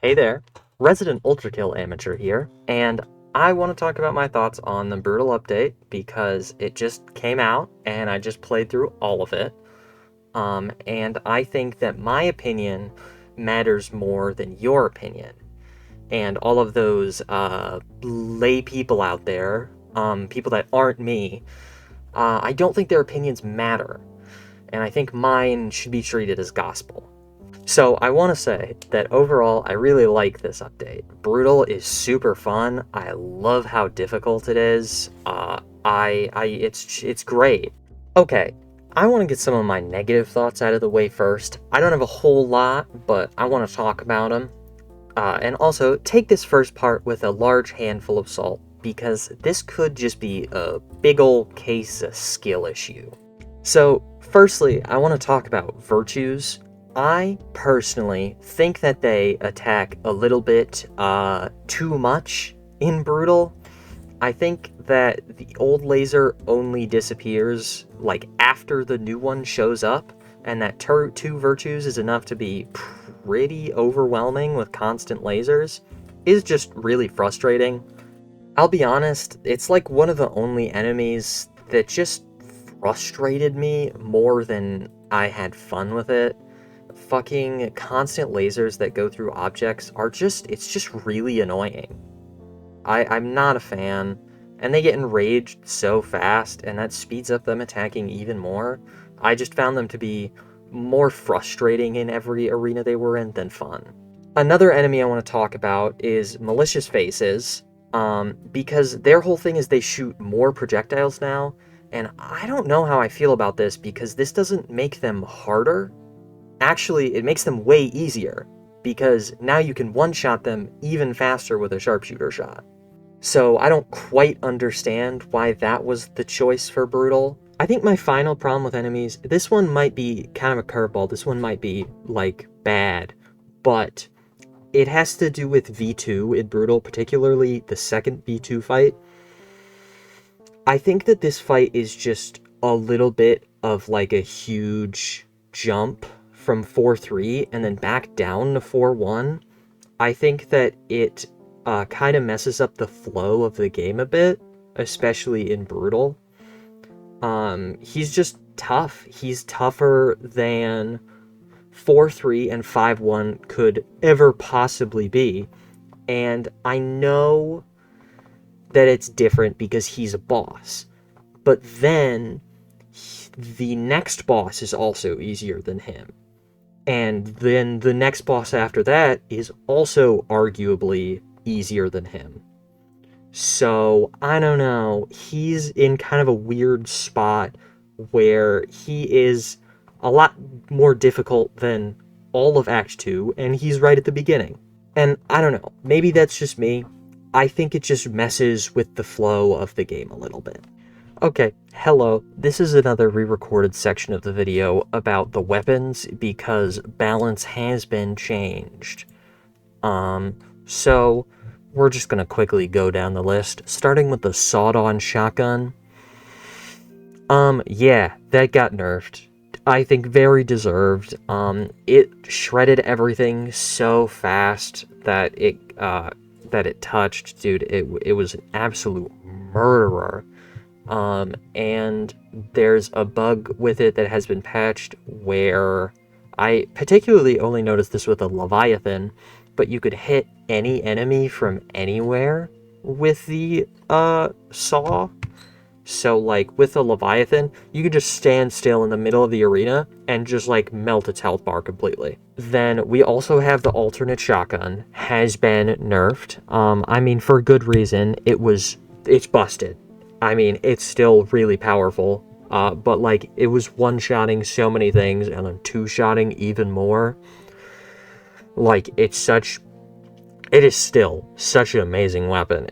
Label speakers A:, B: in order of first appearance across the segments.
A: Hey there, Resident Ultrakill Amateur here, and I want to talk about my thoughts on the Brutal update because it just came out and I just played through all of it. And I think that my opinion matters more than your opinion. And all of those lay people out there, people that aren't me, I don't think their opinions matter. And I think mine should be treated as gospel. So I want to say that overall, I really like this update. Brutal is super fun. I love how difficult it is. It's great. Okay, I want to get some of my negative thoughts out of the way first. I don't have a whole lot, but I want to talk about them. And also, take this first part with a large handful of salt, because this could just be a big old case of skill issue. So, firstly, I want to talk about virtues. I personally think that they attack a little bit too much in Brutal. I think that the old laser only disappears like after the new one shows up, and that two virtues is enough to be pretty overwhelming with constant lasers is just really frustrating. I'll be honest, it's like one of the only enemies that just frustrated me more than I had fun with it. Fucking constant lasers that go through objects it's just really annoying. I'm not a fan, and they get enraged so fast, and that speeds up them attacking even more. I just found them to be more frustrating in every arena they were in than fun. Another enemy I want to talk about is Malicious Faces, because their whole thing is they shoot more projectiles now, and I don't know how I feel about this because this doesn't make them harder. Actually, it makes them way easier, because now you can one-shot them even faster with a sharpshooter shot. So I don't quite understand why that was the choice for Brutal. I think my final problem with enemies, this one might be kind of a curveball, this one might be, like, bad, but it has to do with V2 in Brutal, particularly the second V2 fight. I think that this fight is just a little bit of, like, a huge jump from 4-3 and then back down to 4-1. I think that it kind of messes up the flow of the game a bit, especially in Brutal. He's just tough. He's tougher than 4-3 and 5-1 could ever possibly be. And I know that it's different because he's a boss. But then the next boss is also easier than him. And then the next boss after that is also arguably easier than him. So, I don't know. He's in kind of a weird spot where he is a lot more difficult than all of Act 2, and he's right at the beginning. And I don't know. Maybe that's just me. I think it just messes with the flow of the game a little bit. Okay, hello, this is another re-recorded section of the video about the weapons because balance has been changed. So we're just gonna quickly go down the list, starting with the sawed-on shotgun. Yeah, that got nerfed. I think very deserved. It shredded everything so fast that it touched, dude, it was an absolute murderer. And there's a bug with it that has been patched where I particularly only noticed this with a Leviathan, but you could hit any enemy from anywhere with the saw. So like with a Leviathan, you could just stand still in the middle of the arena and just like melt its health bar completely. Then we also have the alternate shotgun, has been nerfed. I mean, for good reason. It's busted. I mean, it's still really powerful, but, like, it was one-shotting so many things, and then two-shotting even more. Like, it is still such an amazing weapon.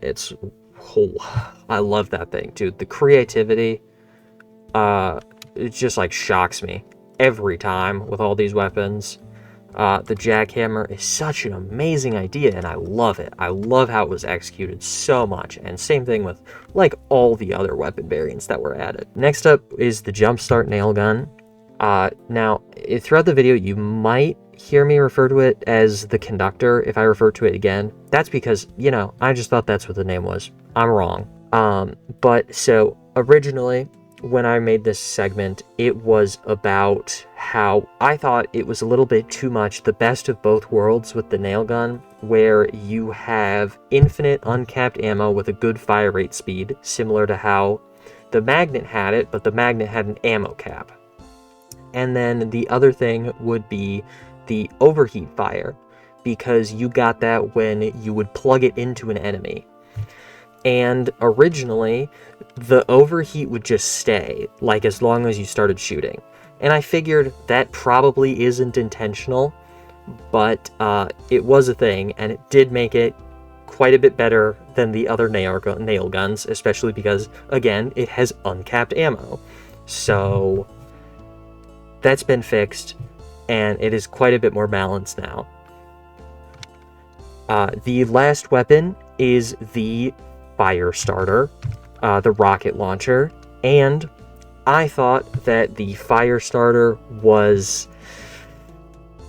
A: I love that thing, dude. The creativity, it just, like, shocks me every time with all these weapons. The jackhammer is such an amazing idea, and I love it. I love how it was executed so much, and same thing with, like, all the other weapon variants that were added. Next up is the Jumpstart Nail Gun. Now, throughout the video, you might hear me refer to it as the conductor if I refer to it again, that's because, you know, I just thought that's what the name was. I'm wrong. But so originally, when I made this segment, it was about how I thought it was a little bit too much the best of both worlds with the nail gun, where you have infinite uncapped ammo with a good fire rate speed, similar to how the magnet had it, but the magnet had an ammo cap. And then the other thing would be the overheat fire, because you got that when you would plug it into an enemy. And originally, the overheat would just stay, like as long as you started shooting. And I figured that probably isn't intentional, but it was a thing, and it did make it quite a bit better than the other nail guns, especially because, again, it has uncapped ammo. So that's been fixed, and it is quite a bit more balanced now. The last weapon is the fire starter, the rocket launcher, and I thought that the fire starter was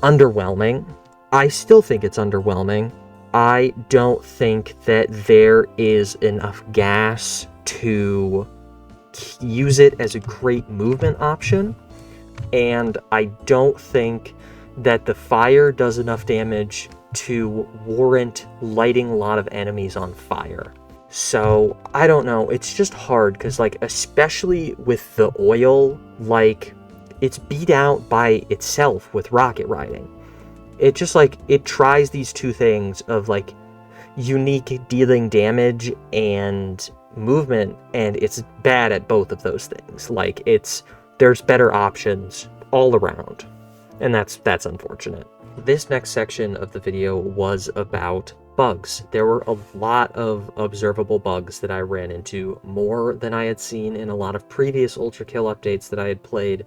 A: underwhelming. I still think it's underwhelming. I don't think that there is enough gas to use it as a great movement option, and I don't think that the fire does enough damage to warrant lighting a lot of enemies on fire. So, I don't know, it's just hard, because, like, especially with the oil, like, it's beat out by itself with rocket riding. It just, like, it tries these two things of, like, unique dealing damage and movement, and it's bad at both of those things. Like, there's better options all around, and that's unfortunate. This next section of the video was about bugs. There were a lot of observable bugs that I ran into, more than I had seen in a lot of previous Ultrakill updates that I had played.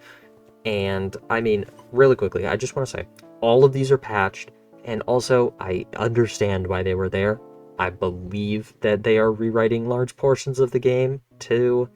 A: And I mean, really quickly, I just want to say, all of these are patched, and also I understand why they were there. I believe that they are rewriting large portions of the game to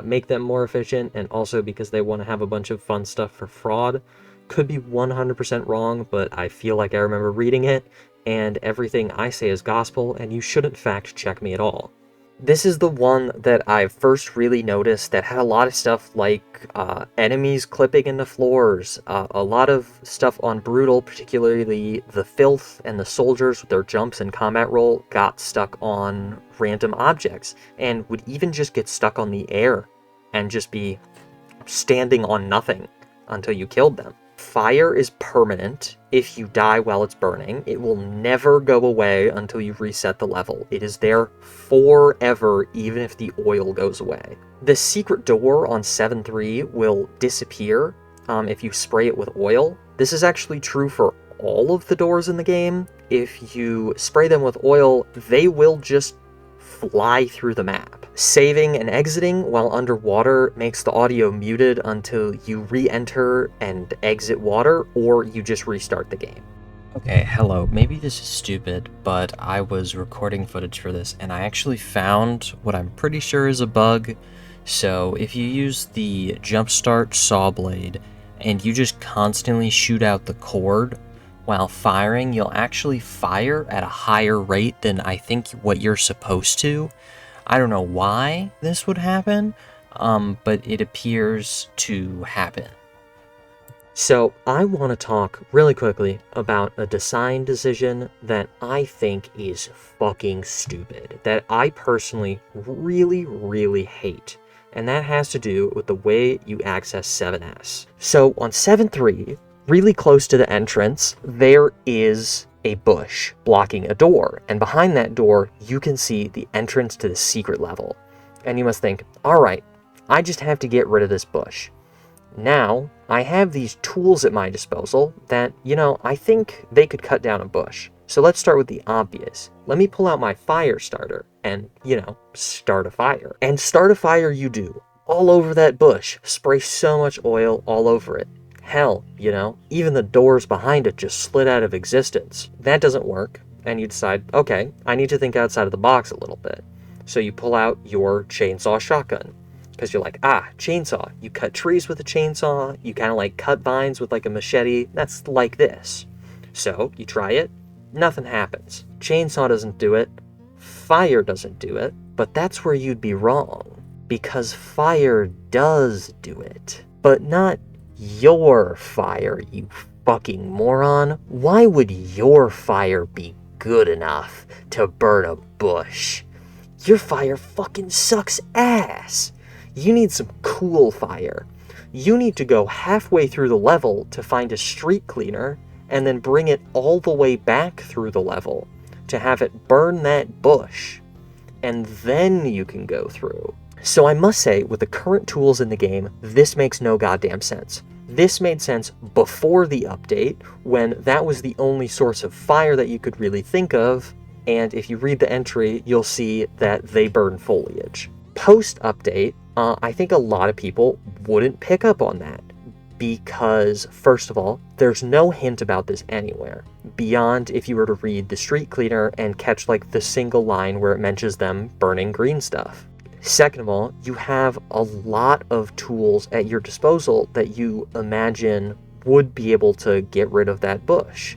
A: make them more efficient, and also because they want to have a bunch of fun stuff for fraud. Could be 100% wrong, but I feel like I remember reading it, and everything I say is gospel, and you shouldn't fact check me at all. This is the one that I first really noticed that had a lot of stuff like enemies clipping into floors, a lot of stuff on Brutal, particularly the Filth and the soldiers with their jumps and combat roll got stuck on random objects, and would even just get stuck on the air and just be standing on nothing until you killed them. Fire is permanent. If you die while it's burning, it will never go away until you reset the level. It is there forever, even if the oil goes away. The secret door on 7.3 will disappear if you spray it with oil. This is actually true for all of the doors in the game. If you spray them with oil, they will just fly through the map. Saving and exiting while underwater makes the audio muted until you re-enter and exit water, or you just restart the game. Okay, hello. Maybe this is stupid, but I was recording footage for this, and I actually found what I'm pretty sure is a bug. So if you use the jumpstart saw blade, and you just constantly shoot out the cord while firing, you'll actually fire at a higher rate than I think what you're supposed to. I don't know why this would happen, but it appears to happen. So I want to talk really quickly about a design decision that I think is fucking stupid, that I personally really hate, and that has to do with the way you access 7S. So on 7.3, really close to the entrance, there is a bush blocking a door, and behind that door you can see the entrance to the secret level. And you must think, alright, I just have to get rid of this bush. Now, I have these tools at my disposal that, I think they could cut down a bush. So let's start with the obvious. Let me pull out my fire starter and, start a fire. And start a fire you do. All over that bush. Spray so much oil all over it. Hell, even the doors behind it just slid out of existence. That doesn't work, and you decide, okay, I need to think outside of the box a little bit. So you pull out your chainsaw shotgun. because you're like, ah, chainsaw. You cut trees with a chainsaw, you kind of like cut vines with like a machete. That's like this. So you try it, nothing happens. Chainsaw doesn't do it, fire doesn't do it, but that's where you'd be wrong, because fire does do it. But not your fire, you fucking moron. Why would your fire be good enough to burn a bush? Your fire fucking sucks ass. You need some cool fire. You need to go halfway through the level to find a street cleaner and then bring it all the way back through the level to have it burn that bush. And then you can go through. So I must say, with the current tools in the game, this makes no goddamn sense. This made sense before the update, when that was the only source of fire that you could really think of, and if you read the entry, you'll see that they burn foliage. Post-update, I think a lot of people wouldn't pick up on that, because, first of all, there's no hint about this anywhere, beyond if you were to read the street cleaner and catch like the single line where it mentions them burning green stuff. Second of all, you have a lot of tools at your disposal that you imagine would be able to get rid of that bush,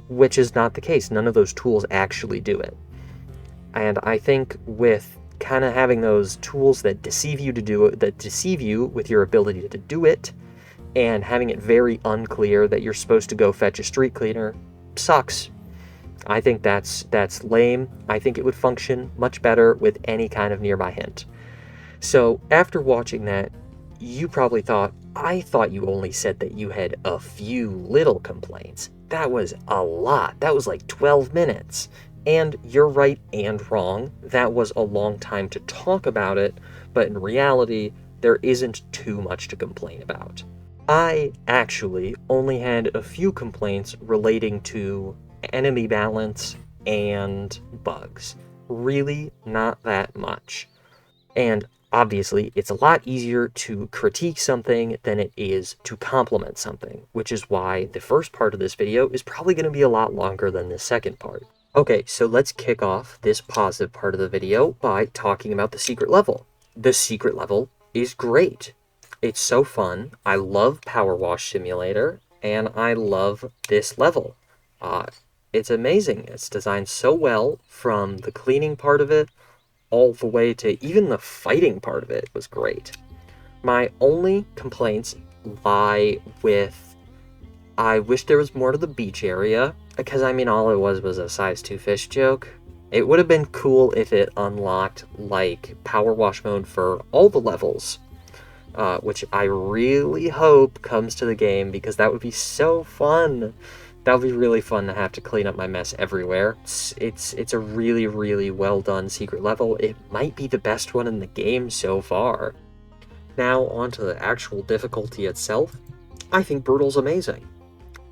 A: which is not the case. None of those tools actually do it. And I think with kind of having those tools that deceive you to do it, that deceive you with your ability to do it, and having it very unclear that you're supposed to go fetch a street cleaner, sucks. I think that's lame. I think it would function much better with any kind of nearby hint. So after watching that, you probably thought, I thought you only said that you had a few little complaints. That was a lot. That was like 12 minutes. And you're right and wrong. That was a long time to talk about it, but in reality, there isn't too much to complain about. I actually only had a few complaints relating to enemy balance and bugs. Really not that much. And obviously, it's a lot easier to critique something than it is to compliment something, which is why the first part of this video is probably going to be a lot longer than the second part. Okay, so let's kick off this positive part of the video by talking about the secret level. The secret level is great. It's so fun. I love Power Wash Simulator, and I love this level. It's amazing. It's designed so well, from the cleaning part of it all the way to even the fighting part of it was great. My only complaints lie with, I wish there was more to the beach area, because I mean all it was a size 2 fish joke. It would have been cool if it unlocked like power wash mode for all the levels, which I really hope comes to the game, because that would be so fun. That would be really fun to have to clean up my mess everywhere. It's a really, really well done secret level. It might be the best one in the game so far. Now on to the actual difficulty itself. I think Brutal's amazing.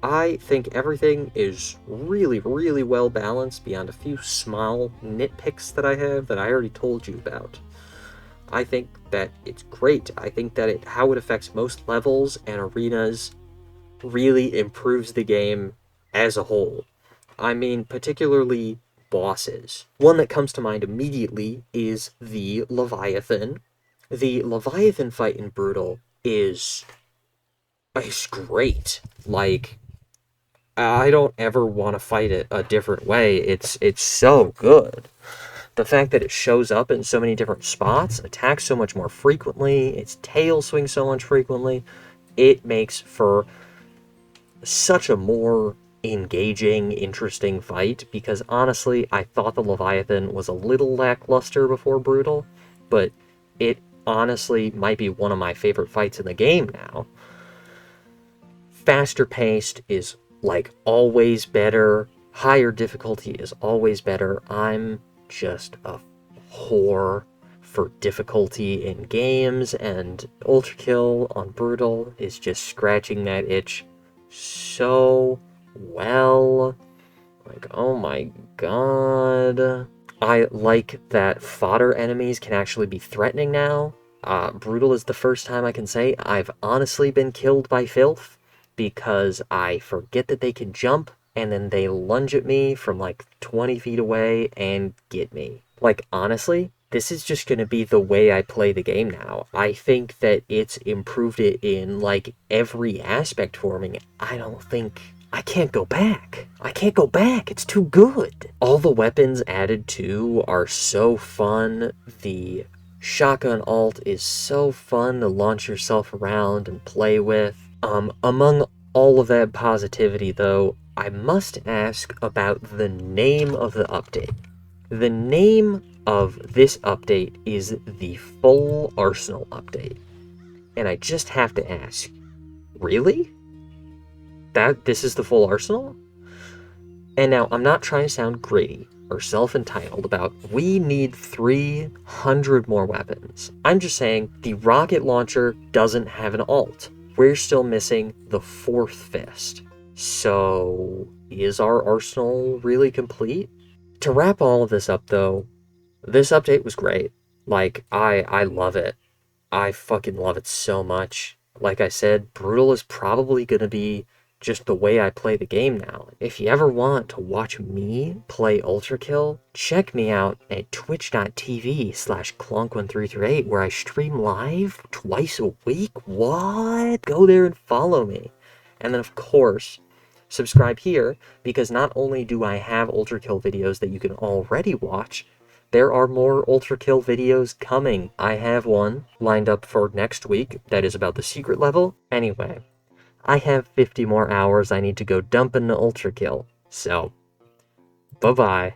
A: I think everything is really, really well balanced beyond a few small nitpicks that I have that I already told you about. I think that it's great. I think that how it affects most levels and arenas really improves the game as a whole. I mean, particularly bosses. One that comes to mind immediately is the Leviathan. The Leviathan fight in Brutal is great. Like, I don't ever want to fight it a different way. It's so good. The fact that it shows up in so many different spots, attacks so much more frequently, its tail swings so much frequently, it makes for such a more engaging, interesting fight, because honestly, I thought the Leviathan was a little lackluster before Brutal, but it honestly might be one of my favorite fights in the game now. Faster paced is like always better, higher difficulty is always better. I'm just a whore for difficulty in games, and Ultrakill on Brutal is just scratching that itch so well. Like, oh my god. I like that fodder enemies can actually be threatening now. Brutal is the first time I can say I've honestly been killed by filth, because I forget that they can jump, and then they lunge at me from like 20 feet away and get me. Like, honestly, this is just going to be the way I play the game now. I think that it's improved it in, like, every aspect for me. I can't go back. I can't go back. It's too good. All the weapons added too are so fun. The shotgun alt is so fun to launch yourself around and play with. Among all of that positivity, though, I must ask about the name of the update. The name of this update is the Full Arsenal update. And I just have to ask, really? This is the Full Arsenal? And now, I'm not trying to sound greedy or self-entitled about we need 300 more weapons. I'm just saying the rocket launcher doesn't have an alt. We're still missing the 4th fist. So, is our arsenal really complete? To wrap all of this up, though, this update was great. Like, I love it. I fucking love it so much. Like I said, Brutal is probably gonna be just the way I play the game now. If you ever want to watch me play Ultrakill, check me out at twitch.tv/clonk1338 where I stream live twice a week. What? Go there and follow me. And then, of course, subscribe here, because not only do I have Ultrakill videos that you can already watch, there are more Ultrakill videos coming. I have one lined up for next week that is about the secret level. Anyway, I have 50 more hours I need to go dump into Ultrakill. So, bye-bye.